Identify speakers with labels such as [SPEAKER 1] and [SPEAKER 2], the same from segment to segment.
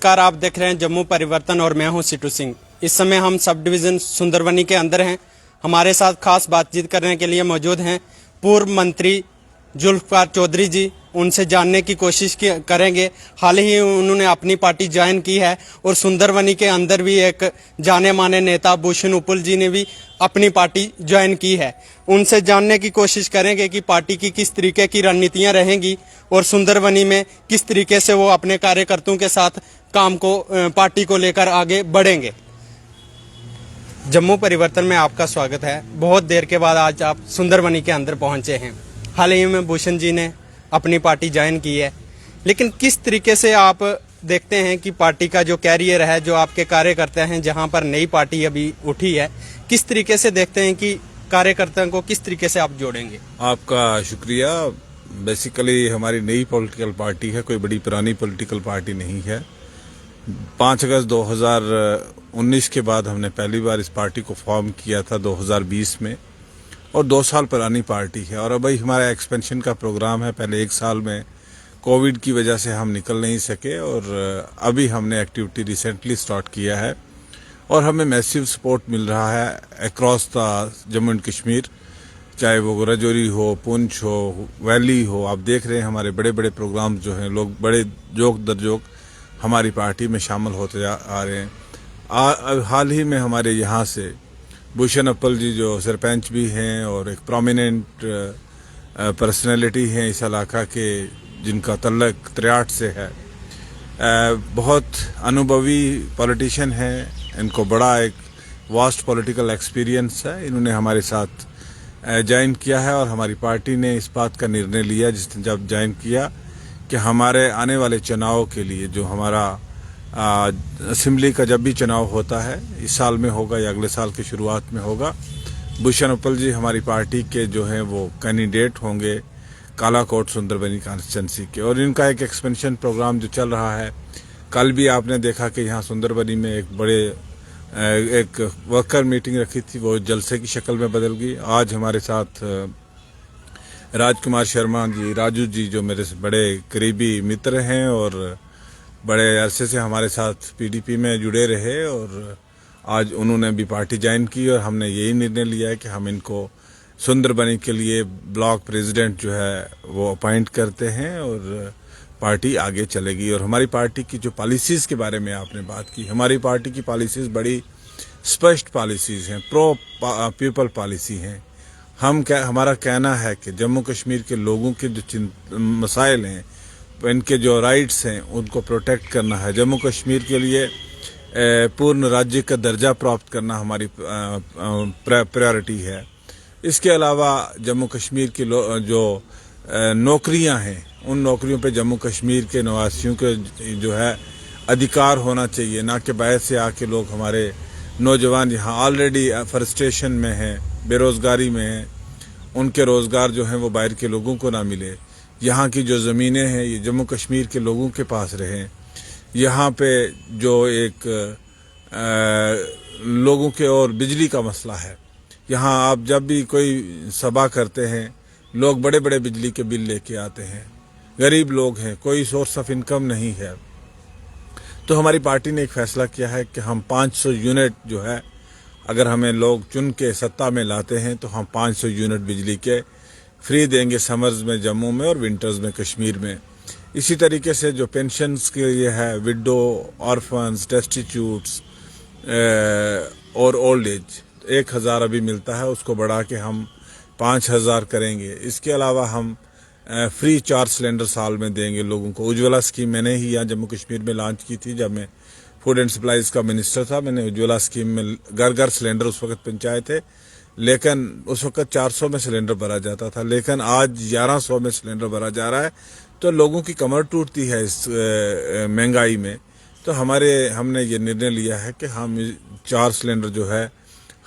[SPEAKER 1] नमस्कार, आप देख रहे हैं जम्मू परिवर्तन और मैं हूं सिटू सिंह। इस समय हम सब डिवीज़न सुंदरबनी के अंदर हैं। हमारे साथ खास बातचीत करने के लिए मौजूद हैं पूर्व मंत्री जुल्फकार चौधरी जी। उनसे जानने की कोशिश करेंगे। हाल ही उन्होंने अपनी पार्टी ज्वाइन की है और सुंदरबनी के अंदर भी एक जाने माने नेता भूषण उपुल जी ने भी अपनी पार्टी ज्वाइन की है। उनसे जानने की कोशिश करेंगे कि पार्टी की किस तरीके की रणनीतियां रहेंगी और सुंदरबनी में किस तरीके से वो अपने कार्यकर्ताओं के साथ काम को पार्टी को लेकर आगे बढ़ेंगे। जम्मू परिवर्तन में आपका स्वागत है। बहुत देर के बाद आज आप सुंदरबनी के अंदर पहुंचे हैं। हाल ही में भूषण जी ने अपनी पार्टी ज्वाइन की है, लेकिन किस तरीके से आप देखते हैं कि पार्टी का जो कैरियर है, जो आपके कार्यकर्ता हैं, जहां पर नई पार्टी अभी उठी है, किस तरीके से देखते हैं कि कार्यकर्ताओं को किस तरीके से आप जोड़ेंगे?
[SPEAKER 2] आपका शुक्रिया। बेसिकली हमारी नई पॉलिटिकल पार्टी है, कोई बड़ी पुरानी पॉलिटिकल पार्टी नहीं है। 5 अगस्त 2019 के बाद हमने पहली बार इस पार्टी को फॉर्म किया था 2020 में, और 2 साल पुरानी पार्टी है। और अभी हमारा एक्सपेंशन का प्रोग्राम है। पहले 1 साल में कोविड की वजह से हम निकल नहीं सके, और अभी हमने एक्टिविटी रिसेंटली स्टार्ट किया है और हमें मैसिव सपोर्ट मिल रहा है across the Jammu and Kashmir, चाहे वो राजौरी हो, पुंछ हो, वैली हो। आप देख रहे हैं हमारे बड़े बड़े प्रोग्राम जो हैं, लोग बड़े जोक दरजोक हमारी पार्टी में शामिल होते आ रहे हैं। हाल ही में हमारे यहाँ से भूषण उपुल जी जो सरपंच भी हैं और एक प्रोमिनेंट पर्सनैलिटी हैं इस इलाका के, जिनका तल्लक 63 से है, बहुत अनुभवी पॉलिटिशियन हैं। इनको बड़ा एक वास्ट पॉलिटिकल एक्सपीरियंस है। इन्होंने हमारे साथ ज्वाइन किया है और हमारी पार्टी ने इस बात का निर्णय लिया जिसने जब ज्वाइन किया कि हमारे आने वाले चुनाव के लिए, जो हमारा असेंबली का जब भी चुनाव होता है, इस साल में होगा या अगले साल की शुरुआत में होगा, भूषण उपुल जी हमारी पार्टी के जो हैं वो कैंडिडेट होंगे कालाकोट सुंदरबनी कॉन्स्टिट्यूंसी के। और इनका एक एक्सपेंशन प्रोग्राम जो चल रहा है, कल भी आपने देखा कि यहाँ सुंदरबनी में एक वर्कर मीटिंग रखी थी, वो जलसे की शक्ल में बदल गई। आज हमारे साथ राजकुमार शर्मा जी, राजू जी, जो मेरे से बड़े करीबी मित्र हैं और बड़े अरसे से हमारे साथ पीडीपी में जुड़े रहे, और आज उन्होंने भी पार्टी ज्वाइन की और हमने यही निर्णय लिया है कि हम इनको सुंदरबनी के लिए ब्लॉक प्रेसिडेंट जो है वो अपॉइंट करते हैं और पार्टी आगे चलेगी। और हमारी पार्टी की जो पॉलिसीज़ के बारे में आपने बात की, हमारी पार्टी की पॉलिसीज़ बड़ी स्पष्ट पॉलिसीज़ हैं, प्रो पीपल पॉलिसी हैं। हमारा कहना है कि जम्मू कश्मीर के लोगों के जो मसाइल हैं, इनके जो राइट्स हैं, उनको प्रोटेक्ट करना है। जम्मू कश्मीर के लिए पूर्ण राज्य का दर्जा प्राप्त करना हमारी प्रायोरिटी है। इसके अलावा जम्मू कश्मीर की जो नौकरियां हैं, उन नौकरियों पे जम्मू कश्मीर के निवासियों के जो है अधिकार होना चाहिए, ना कि बाहर से आके लोग, हमारे नौजवान यहाँ ऑलरेडी फ्रस्ट्रेशन में हैं, बेरोज़गारी में हैं, उनके रोज़गार जो हैं वो बाहर के लोगों को ना मिले। यहाँ की जो ज़मीनें हैं ये जम्मू कश्मीर के लोगों के पास रहें। यहाँ पे जो एक लोगों के और बिजली का मसला है, यहाँ आप जब भी कोई सभा करते हैं, लोग बड़े बड़े बिजली के बिल लेके आते हैं। गरीब लोग हैं, कोई सोर्स ऑफ इनकम नहीं है। तो हमारी पार्टी ने एक फैसला किया है कि हम 500 यूनिट जो है, अगर हमें लोग चुन के सत्ता में लाते हैं तो हम 500 यूनिट बिजली के फ्री देंगे, समर्स में जम्मू में और विंटर्स में कश्मीर में। इसी तरीके से जो पेंशन्स के लिए है, विडो, ऑर्फन्स, डेस्टिट्यूट्स और ओल्ड एज, 1000 अभी मिलता है, उसको बढ़ा के हम 5000 करेंगे। इसके अलावा हम फ्री 4 सिलेंडर साल में देंगे लोगों को। उज्ज्वला स्कीम मैंने ही यहाँ जम्मू कश्मीर में लॉन्च की थी जब मैं फूड एंड सप्लाईज का मिनिस्टर था। मैंने उज्ज्वला स्कीम में घर घर सिलेंडर उस वक्त पहुँचाए थे, लेकिन उस वक्त 400 में सिलेंडर भरा जाता था, लेकिन आज 1100 में सिलेंडर भरा जा रहा है। तो लोगों की कमर टूटती है इस महंगाई में। तो हमने ये निर्णय लिया है कि हम 4 सिलेंडर जो है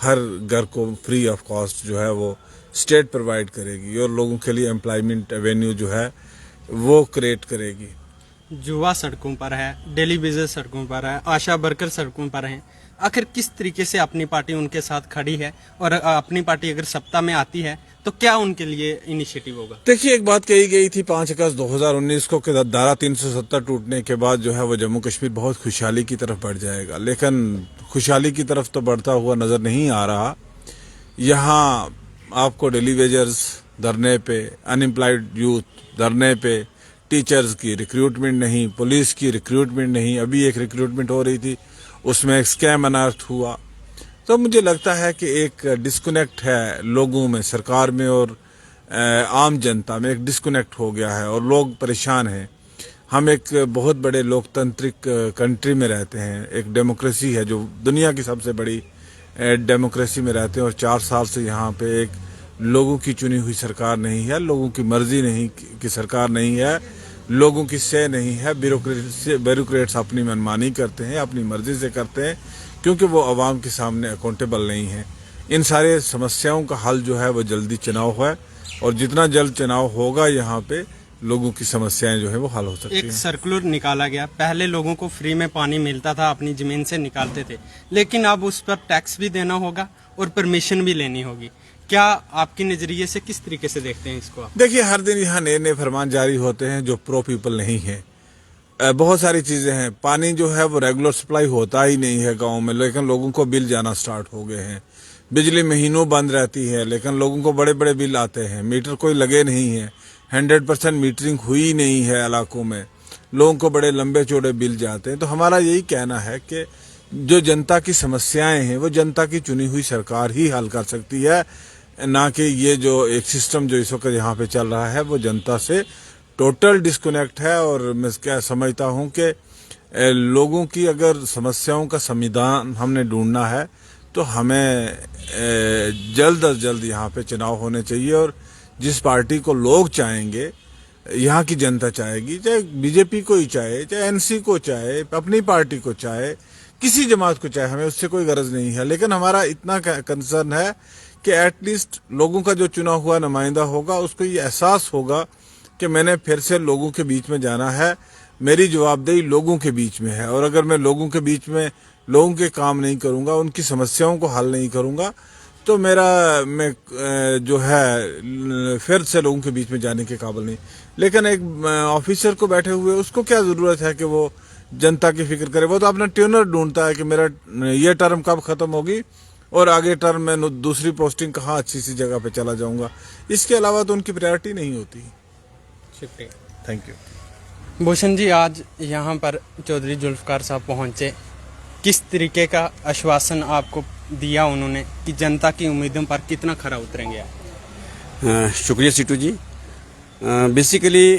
[SPEAKER 2] हर घर को फ्री ऑफ कॉस्ट जो है वो स्टेट प्रोवाइड करेगी और लोगों के लिए एम्प्लॉयमेंट एवेन्यू जो है वो क्रिएट करेगी।
[SPEAKER 1] युवा सड़कों पर है, डेली बेसिस सड़कों पर है, आशा वर्कर सड़कों पर हैं, आखिर किस तरीके से अपनी पार्टी उनके साथ खड़ी है और अपनी पार्टी अगर सत्ता में आती है तो क्या उनके लिए इनिशिएटिव होगा?
[SPEAKER 2] देखिए, एक बात कही गई थी 5 अगस्त 2019 को कि धारा 370 टूटने के बाद जो है वो जम्मू कश्मीर बहुत खुशहाली की तरफ बढ़ जाएगा, लेकिन खुशहाली की तरफ तो बढ़ता हुआ नजर नहीं आ रहा। यहाँ आपको डेली वेजर्स धरने पे, अनएम्प्लॉयड यूथ धरने पे, टीचर्स की रिक्रूटमेंट नहीं, पुलिस की रिक्रूटमेंट नहीं। अभी एक रिक्रूटमेंट हो रही थी, उसमें एक स्कैम अनर्थ हुआ। तो मुझे लगता है कि एक डिस्कनेक्ट है लोगों में, सरकार में और आम जनता में एक डिस्कनेक्ट हो गया है और लोग परेशान हैं। हम एक बहुत बड़े लोकतांत्रिक कंट्री में रहते हैं, एक डेमोक्रेसी है जो दुनिया की सबसे बड़ी डेमोक्रेसी में रहते हैं, और 4 साल से यहाँ पे एक लोगों की चुनी हुई सरकार नहीं है, लोगों की मर्जी नहीं की सरकार नहीं है, लोगों की सह नहीं है। ब्यूरोक्रेट्स अपनी मनमानी करते हैं, अपनी मर्जी से करते हैं, क्योंकि वो आवाम के सामने अकाउंटेबल नहीं है। इन सारे समस्याओं का हल जो है वो जल्दी चुनाव है, और जितना जल्द चुनाव होगा यहाँ पे लोगों की समस्याएं जो है वो हल हो सकती हैं।
[SPEAKER 1] एक सर्कुलर निकाला गया, पहले लोगों को फ्री में पानी मिलता था, अपनी जमीन से निकालते थे, लेकिन अब उस पर टैक्स भी देना होगा और परमिशन भी लेनी होगी। क्या आपके नजरिए से किस तरीके से देखते हैं इसको आप?
[SPEAKER 2] देखिए, हर दिन यहाँ नए नए फरमान जारी होते हैं जो प्रो पीपल नहीं है। बहुत सारी चीजें हैं। पानी जो है वो रेगुलर सप्लाई होता ही नहीं है गाँव में, लेकिन लोगों को बिल जाना स्टार्ट हो गए हैं। बिजली महीनों बंद रहती है, लेकिन लोगों को बड़े बड़े बिल आते हैं। मीटर कोई लगे नहीं है, 100% मीटरिंग हुई नहीं है इलाकों में, लोगों को बड़े लंबे चौड़े बिल जाते हैं। तो हमारा यही कहना है कि जो जनता की समस्याएं हैं वो जनता की चुनी हुई सरकार ही हल कर सकती है, ना कि ये जो एक सिस्टम जो इस वक्त यहाँ पे चल रहा है वो जनता से टोटल डिस्कनेक्ट है। और मैं क्या समझता हूँ कि लोगों की अगर समस्याओं का समाधान हमने ढूंढना है तो हमें जल्द अज जल्द यहाँ पे चुनाव होने चाहिए, और जिस पार्टी को लोग चाहेंगे, यहाँ की जनता चाहेगी, चाहे बीजेपी को ही चाहे, चाहे एनसी को चाहे, अपनी पार्टी को चाहे, किसी जमात को चाहे, हमें उससे कोई गरज नहीं है। लेकिन हमारा इतना कंसर्न है कि एटलीस्ट लोगों का जो चुना हुआ नुमाइंदा होगा उसको ये एहसास होगा कि मैंने फिर से लोगों के बीच में जाना है, मेरी जवाबदेही लोगों के बीच में है। और अगर मैं लोगों के बीच में लोगों के काम नहीं करूंगा, उनकी समस्याओं को हल नहीं करूंगा, तो मैं जो है फिर से लोगों के बीच में जाने के काबिल नहीं। लेकिन एक ऑफिसर को बैठे हुए उसको क्या जरूरत है कि वो जनता की फिक्र करे? वो तो अपना ट्यूनर ढूंढता है कि मेरा ये टर्म कब खत्म होगी और आगे टर्म में दूसरी पोस्टिंग कहाँ अच्छी सी जगह पे चला जाऊंगा। इसके अलावा तो उनकी प्रायोरिटी नहीं होती।
[SPEAKER 1] शुक्रिया,
[SPEAKER 2] थैंक यू।
[SPEAKER 1] भूषण जी, आज यहाँ पर चौधरी जुल्फकार साहब पहुंचे, किस तरीके का आश्वासन आपको दिया उन्होंने कि जनता की उम्मीदों पर कितना खरा उतरेंगे आप?
[SPEAKER 3] शुक्रिया सीटू जी। बेसिकली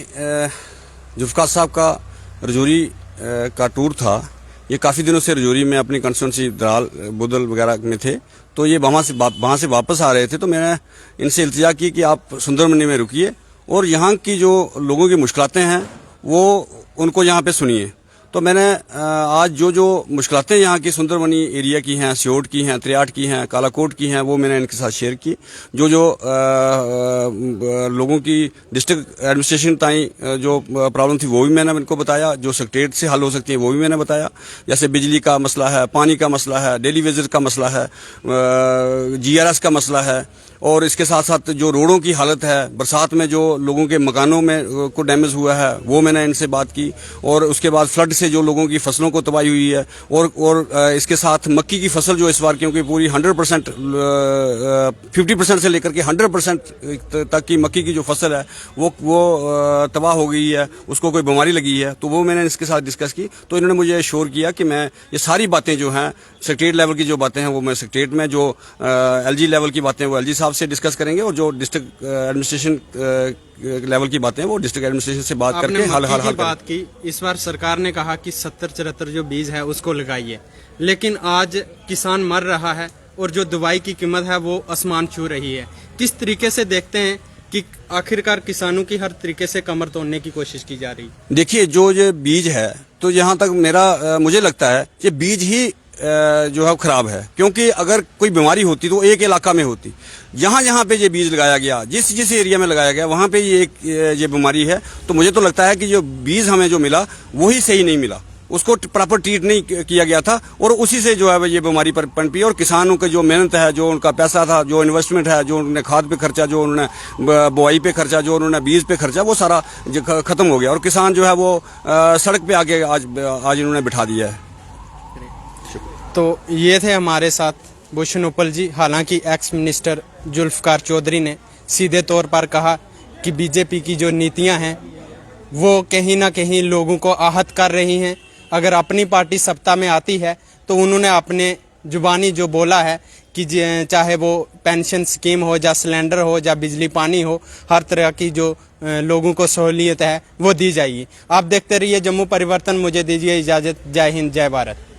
[SPEAKER 3] जुल्फकार साहब का रजौरी का टूर था। ये काफ़ी दिनों से रजौरी में अपनी कंस्टिट्यूंसी दराल बुदल वगैरह में थे, तो ये वहाँ से वापस आ रहे थे। तो मैंने इनसे इल्तिजा की कि आप सुंदरबनी में रुकिए और यहाँ की जो लोगों की मुश्किलातें हैं वो उनको यहाँ पे सुनिए। तो मैंने आज जो मुश्किलातें यहाँ की सुंदरबनी एरिया की हैं, सियोट की हैं, त्रियाट की हैं, कालाकोट की हैं, वो मैंने इनके साथ शेयर की। जो लोगों की डिस्ट्रिक्ट एडमिनिस्ट्रेशन ताई जो प्रॉब्लम थी वो भी मैंने इनको बताया, जो सेक्रेटरीट से हल हो सकती है वो भी मैंने बताया। जैसे बिजली का मसला है, पानी का मसला है, डेली वेजेस का मसला है, GRS का मसला है, और इसके साथ साथ जो रोडों की हालत है, बरसात में जो लोगों के मकानों में को डैमेज हुआ है वो मैंने इनसे बात की। और उसके बाद फ्लड से जो लोगों की फसलों को तबाही हुई है, और इसके साथ मक्की की फसल जो इस बार क्योंकि पूरी 100% 50% से लेकर के 100% तक की मक्की की जो फसल है वो तबाह हो गई है, उसको कोई बीमारी लगी है, तो वो मैंने इसके साथ डिस्कस की। तो इन्होंने मुझे श्योर किया कि मैं ये सारी बातें जो हैं सेक्रेटरीट लेवल की जो बातें हैं वो मैं सेक्रेटरीट में, जो LG लेवल की बातें वो LG साहब से डिस्कस करेंगे, और जो डिस्ट्रिक्ट एडमिनिस्ट्रेशन लेवल की बातें हैं वो डिस्ट्रिक्ट एडमिनिस्ट्रेशन से बात करके हल
[SPEAKER 1] बात की। इस बार सरकार ने कहा कि 70-74 जो बीज है उसको लगाइए, लेकिन आज किसान मर रहा है और जो दवाई की कीमत है वो आसमान छू रही है। किस तरीके से देखते हैं कि आखिरकार किसानों की हर तरीके से कमर तोड़ने की कोशिश की जा रही?
[SPEAKER 3] देखिए, जो ये बीज है, तो यहाँ तक मुझे लगता है कि बीज ही जो है खराब है, क्योंकि अगर कोई बीमारी होती तो एक इलाका में होती। जहाँ पे ये बीज लगाया गया, जिस एरिया में लगाया गया, वहाँ पे ये बीमारी है। तो मुझे तो लगता है कि जो बीज हमें जो मिला वही सही नहीं मिला, उसको प्रॉपर ट्रीट नहीं किया गया था और उसी से जो है ये बीमारी पर पनपी और किसानों की जो मेहनत है, जो उनका पैसा था, जो इन्वेस्टमेंट है, जो उन्होंने खाद पे खर्चा, जो उन्होंने बुआई पे खर्चा, जो उन्होंने बीज पे खर्चा, वो सारा खत्म हो गया और किसान जो है वो सड़क पे आके आज इन्होंने बिठा दिया है।
[SPEAKER 1] तो ये थे हमारे साथ भूषण उपल जी। हालांकि एक्स मिनिस्टर जुल्फकार चौधरी ने सीधे तौर पर कहा कि बीजेपी की जो नीतियां हैं वो कहीं ना कहीं लोगों को आहत कर रही हैं। अगर अपनी पार्टी सत्ता में आती है तो उन्होंने अपने जुबानी जो बोला है कि चाहे वो पेंशन स्कीम हो, या सिलेंडर हो, या बिजली पानी हो, हर तरह की जो लोगों को सहूलियत है वो दी जाएगी। आप देखते रहिए जम्मू परिवर्तन। मुझे दीजिए इजाज़त। जय हिंद, जय भारत।